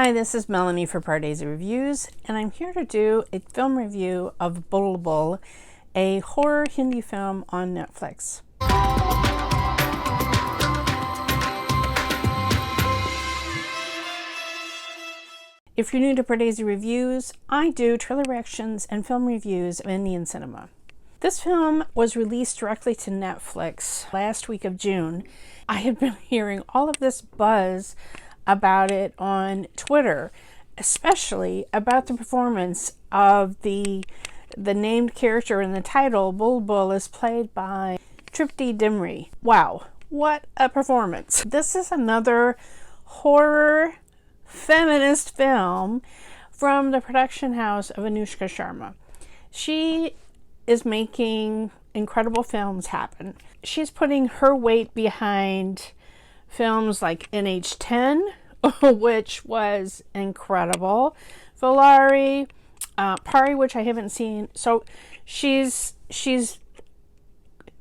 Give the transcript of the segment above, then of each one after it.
Hi, this is Melanie for Pardesi Reviews, and I'm here to do a film review of Bulbbul, a horror Hindi film on Netflix. If you're new to Pardesi Reviews, I do trailer reactions and film reviews of Indian cinema. This film was released directly to Netflix last week of June. I have been hearing all of this buzz about it on Twitter, especially about the performance of the named character in the title. Bulbbul is played by Tripti Dimri. Wow, what a performance. This is another horror feminist film from the production house of Anushka Sharma. She is making incredible films happen. She's putting her weight behind films like NH10, which was incredible, Valari, Pari, which I haven't seen. So she's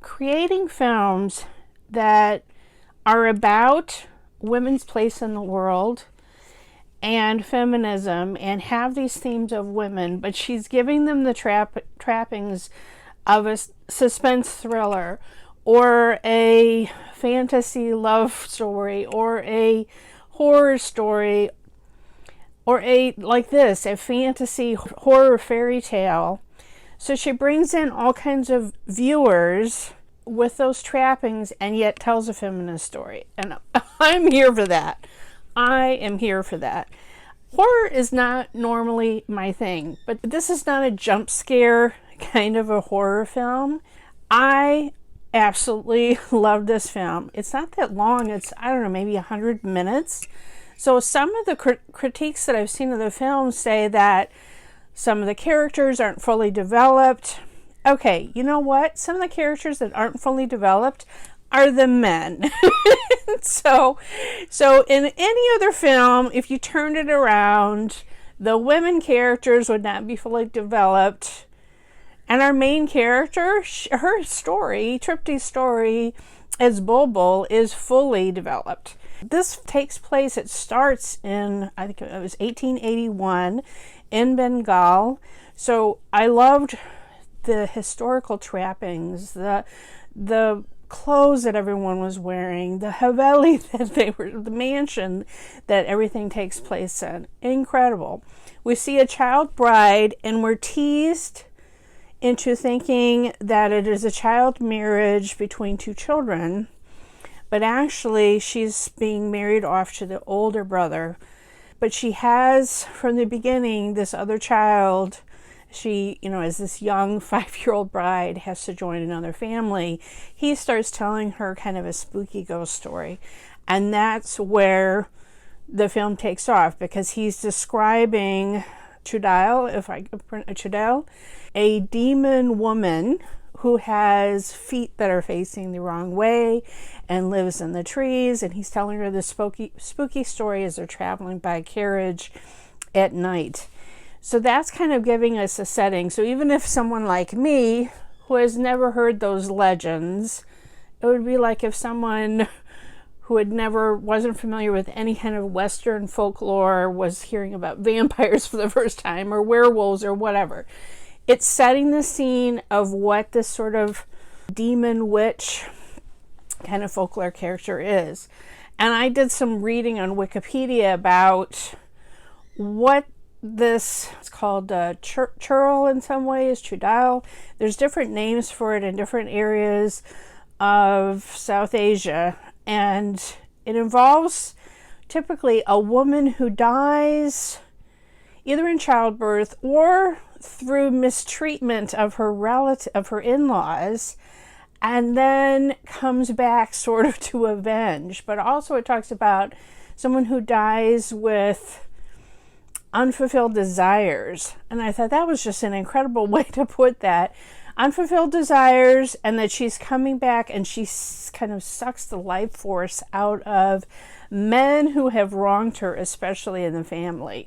creating films that are about women's place in the world and feminism and have these themes of women, but she's giving them the trappings of a suspense thriller or a fantasy love story or a horror story or a fantasy horror fairy tale. So she brings in all kinds of viewers with those trappings and yet tells a feminist story. And I'm here for that. I am here for that. Horror is not normally my thing, but this is not a jump scare kind of a horror film. I absolutely love this film. It's not that long. It's, I don't know, maybe 100 minutes. So some of the critiques that I've seen of the film say that some of the characters aren't fully developed. Okay, you know what? Some of the characters that aren't fully developed are the men. So in any other film, if you turned it around, the women characters would not be fully developed. And our main character, her story, Tripti's story as Bulbbul, is fully developed. This takes place, it starts in, I think it was 1881 in Bengal. So I loved the historical trappings, the clothes that everyone was wearing, the haveli that they were, the mansion that everything takes place in. Incredible. We see a child bride and we're teased into thinking that it is a child marriage between two children, but actually she's being married off to the older brother. But she has, from the beginning, this other child. She, as this young 5-year-old bride, has to join another family. He starts telling her kind of a spooky ghost story. And that's where the film takes off, because he's describing Chudal, a demon woman who has feet that are facing the wrong way and lives in the trees. And he's telling her the spooky story as they're traveling by carriage at night. So that's kind of giving us a setting. So even if someone like me, who has never heard those legends, it would be like if someone who wasn't familiar with any kind of Western folklore was hearing about vampires for the first time, or werewolves, or whatever. It's setting the scene of what this sort of demon witch kind of folklore character is. And I did some reading on Wikipedia about what this, it's called churl in some ways, chudal. There's different names for it in different areas of South Asia. And it involves typically a woman who dies either in childbirth or through mistreatment of her in-laws, and then comes back sort of to avenge. But also it talks about someone who dies with unfulfilled desires. And I thought that was just an incredible way to put that. Unfulfilled desires, and that she's coming back and she kind of sucks the life force out of men who have wronged her, especially in the family.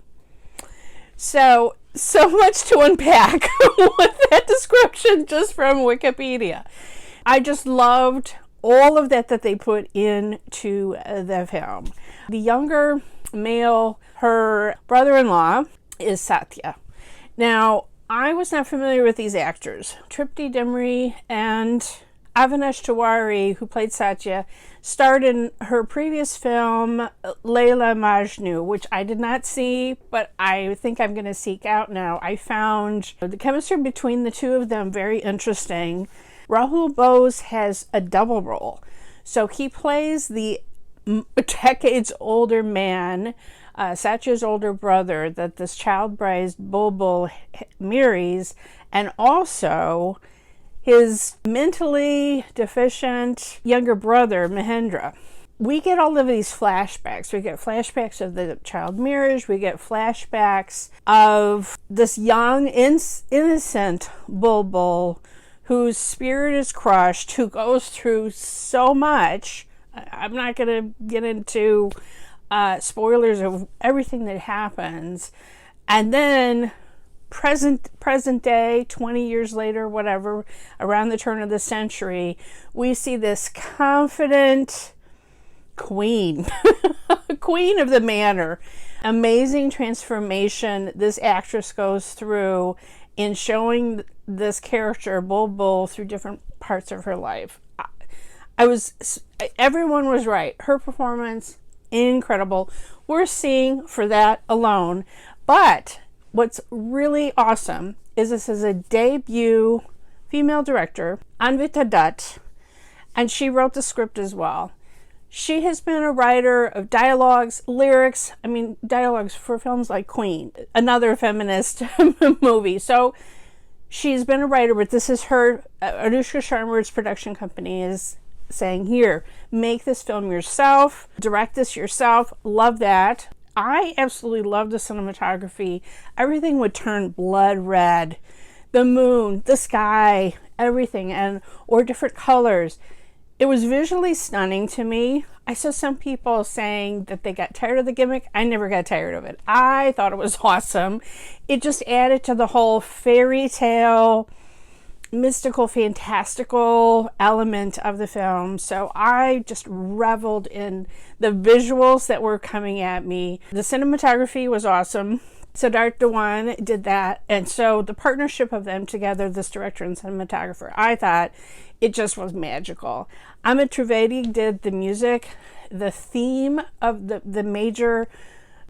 So much to unpack with that description just from Wikipedia. I just loved all of that they put into the film. The younger male. Her brother-in-law is Satya. Now, I was not familiar with these actors. Tripti Dimri and Avinash Tiwary, who played Satya, starred in her previous film, Layla Majnu, which I did not see, but I think I'm going to seek out now. I found the chemistry between the two of them very interesting. Rahul Bose has a double role. So he plays the decades older man, Satya's older brother, that this child bride Bulbbul marries, and also his mentally deficient younger brother, Mahendra. We get all of these flashbacks. We get flashbacks of the child marriage. We get flashbacks of this young, innocent Bulbbul whose spirit is crushed, who goes through so much. I'm not going to get into spoilers of everything that happens. And then present day, 20 years later, whatever, around the turn of the century, we see this confident queen, queen of the manor. Amazing transformation this actress goes through in showing this character, Bulbbul, through different parts of her life. Everyone was right. Her performance, incredible. We're seeing for that alone. But what's really awesome is this is a debut female director, Anvita Dutt, and she wrote the script as well. She has been a writer of dialogues, lyrics, dialogues for films like Queen, another feminist movie. So she's been a writer, but this is her, Anushka Sharma's production company is saying, here, make this film yourself, direct this yourself. Love that. I absolutely love the cinematography. Everything would turn blood red. The moon, the sky, everything, or different colors. It was visually stunning to me. I saw some people saying that they got tired of the gimmick. I never got tired of it. I thought it was awesome. It just added to the whole fairy tale, mystical, fantastical element of the film. So I just reveled in the visuals that were coming at me. The cinematography was awesome. Siddharth Dhawan did that. And so the partnership of them together, this director and cinematographer, I thought it just was magical. Amit Trivedi did the music. The theme of the major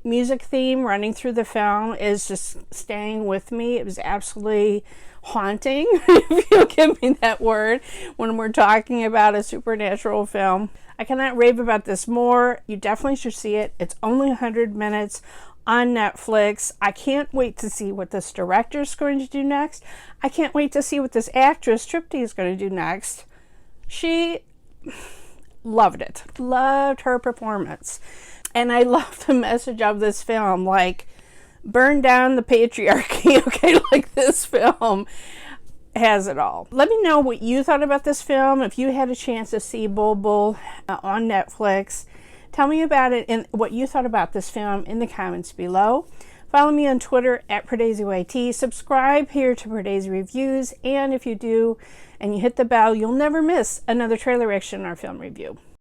music theme running through the film is just staying with me. It was absolutely haunting, if you'll give me that word, when we're talking about a supernatural film. I cannot rave about this more. You definitely should see it. It's only 100 minutes on Netflix. I can't wait to see what this director is going to do next. I can't wait to see what this actress, Tripti, is going to do next. She loved it. Loved her performance. And I love the message of this film, like, burn down the patriarchy, okay? Like, this film has it all. Let me know what you thought about this film. If you had a chance to see Bulbbul on Netflix, tell me about it and what you thought about this film in the comments below. Follow me on Twitter at PardeziYT. Subscribe here to Pardesi Reviews. And if you do and you hit the bell, you'll never miss another trailer reaction or film review.